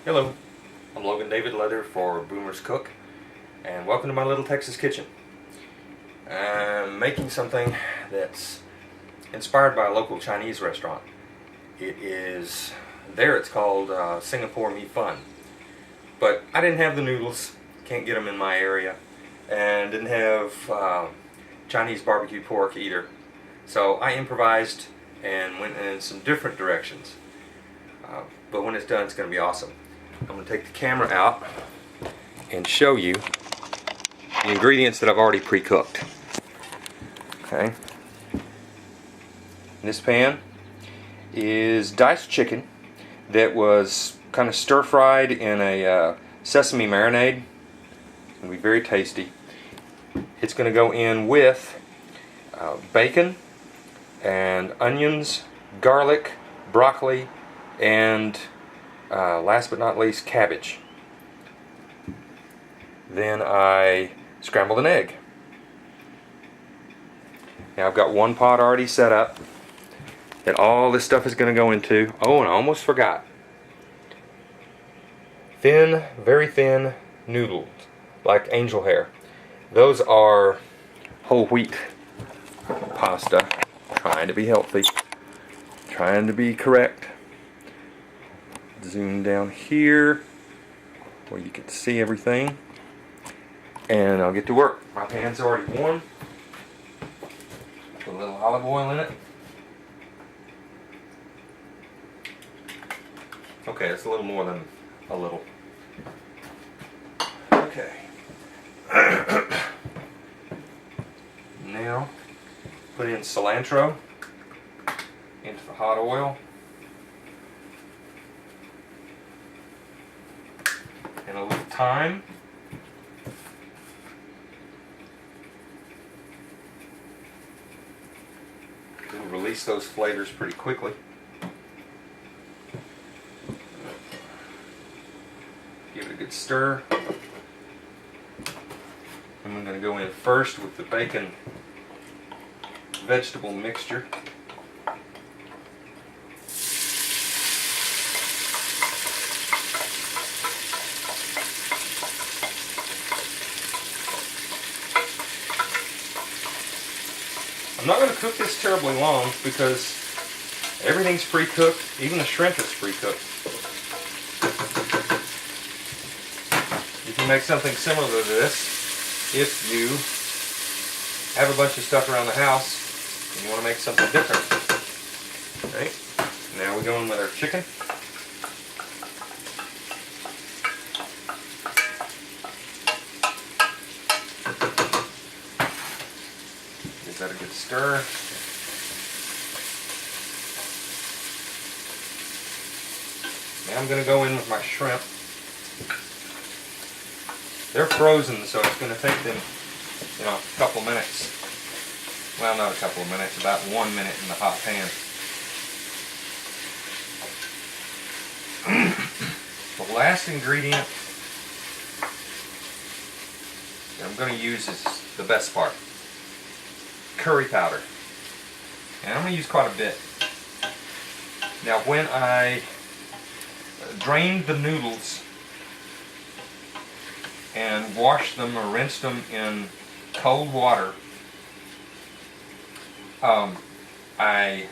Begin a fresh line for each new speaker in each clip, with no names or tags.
Hello, I'm Logan David Leather for Boomer's Cook, and welcome to my little Texas kitchen. I'm making something that's inspired by a local Chinese restaurant. It's called Singapore Mi Fun. But I didn't have the noodles, can't get them in my area, and didn't have Chinese barbecue pork either. So I improvised and went in some different directions. But when it's done, it's going to be awesome. I'm going to take the camera out and show you the ingredients that I've already pre-cooked. Okay. This pan is diced chicken that was kind of stir-fried in a sesame marinade. It's going to be very tasty. It's going to go in with bacon and onions, garlic, broccoli, and last but not least, cabbage. Then I scrambled an egg. Now I've got one pot already set up that all this stuff is going to go into. Oh, and I almost forgot. Thin, very thin noodles, like angel hair. Those are whole wheat pasta. Trying to be healthy. Trying to be correct. Zoom down here where you can see everything, and I'll get to work. My pan's already warm. Put a little olive oil in it. Okay, it's a little more than a little. Okay. Now put in cilantro into the hot oil. And a little thyme. It'll release those flavors pretty quickly. Give it a good stir. And I'm going to go in first with the bacon vegetable mixture. I'm not going to cook this terribly long because everything's pre-cooked, even the shrimp is pre-cooked. You can make something similar to this if you have a bunch of stuff around the house and you want to make something different. Okay, now we go in with our chicken. Give that a good stir. Now I'm going to go in with my shrimp. They're frozen, so it's going to take them, a couple minutes. Well, not a couple of minutes, about 1 minute in the hot pan. The last ingredient that I'm going to use is the best part. Curry powder. And I'm going to use quite a bit. Now when I drained the noodles and washed them or rinsed them in cold water, I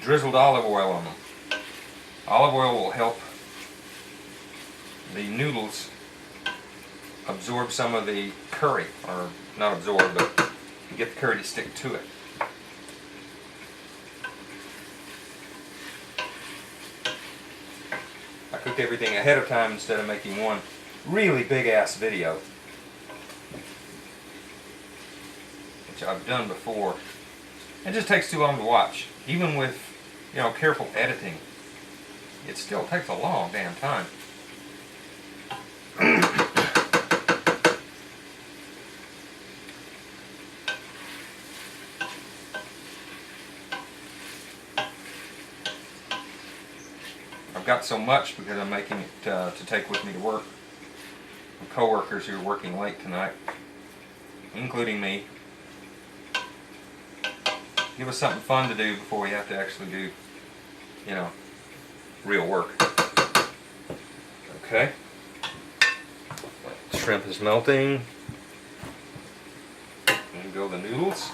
drizzled olive oil on them. Olive oil will help the noodles absorb some of the curry, or not absorb, but get the curry to stick to it. I cooked everything ahead of time instead of making one really big ass video, which I've done before. It just takes too long to watch. Even with, careful editing, it still takes a long damn time. I've got so much because I'm making it to take with me to work. Co-workers who are working late tonight, including me. Give us something fun to do before we have to actually do, real work. Okay. Shrimp is melting. And go the noodles.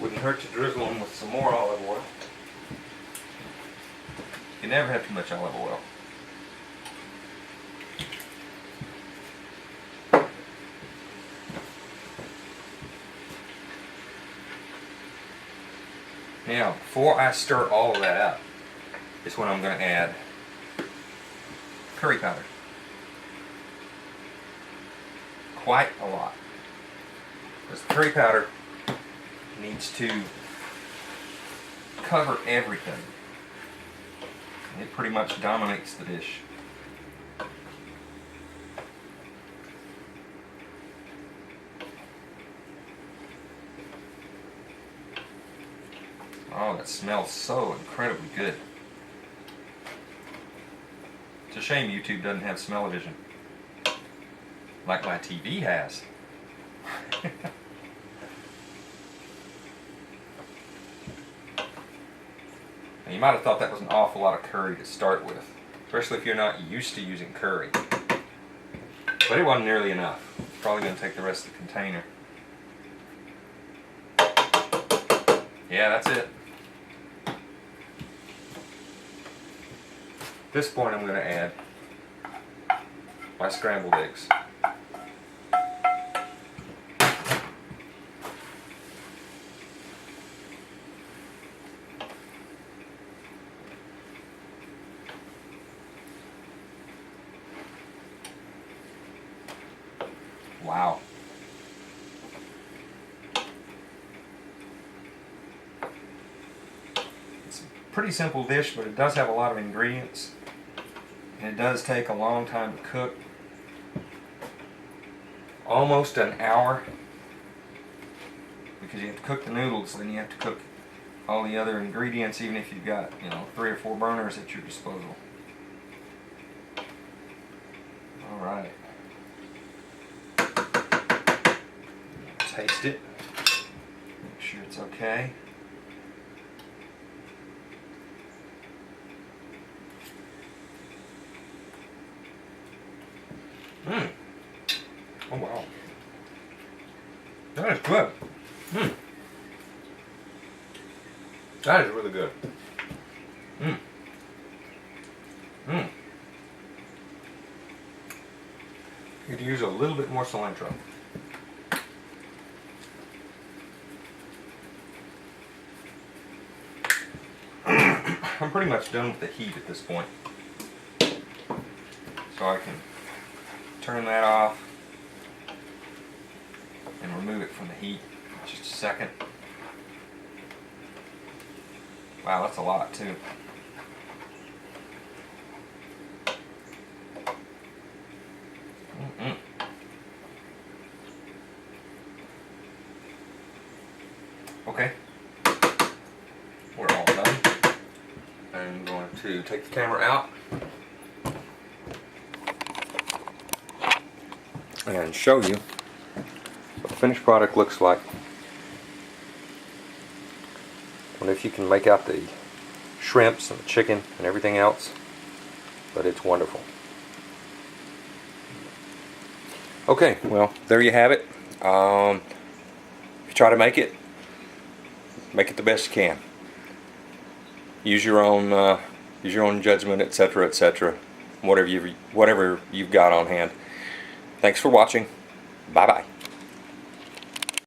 Wouldn't hurt to drizzle them with some more olive oil. You never have too much olive oil. Now, before I stir all of that up, is when I'm going to add curry powder. Quite a lot. Because the curry powder needs to cover everything. It pretty much dominates the dish. Oh, that smells so incredibly good. It's a shame YouTube doesn't have smell-o-vision like my TV has. Now, you might have thought that was an awful lot of curry to start with, especially if you're not used to using curry. But it wasn't nearly enough. Probably going to take the rest of the container. Yeah, that's it. At this point, I'm going to add my scrambled eggs. Wow. It's a pretty simple dish, but it does have a lot of ingredients. And it does take a long time to cook. Almost an hour. Because you have to cook the noodles, then you have to cook all the other ingredients, even if you've got, 3 or 4 burners at your disposal. Alright. Taste it. Make sure it's okay. Mmm. Oh wow. That is good. Mmm. That is really good. Mmm. Mmm. You could use a little bit more cilantro. I'm pretty much done with the heat at this point. So I can turn that off and remove it from the heat in just a second. Wow, that's a lot too. Mm-mm. Okay, we're all done. I'm going to take the camera out and show you what the finished product looks like. I wonder if you can make out the shrimps and the chicken and everything else, but it's wonderful. Okay, well, there you have it. If you try to make it the best you can. Use your own judgment, etc., etc. Whatever you've got on hand. Thanks for watching. Bye bye.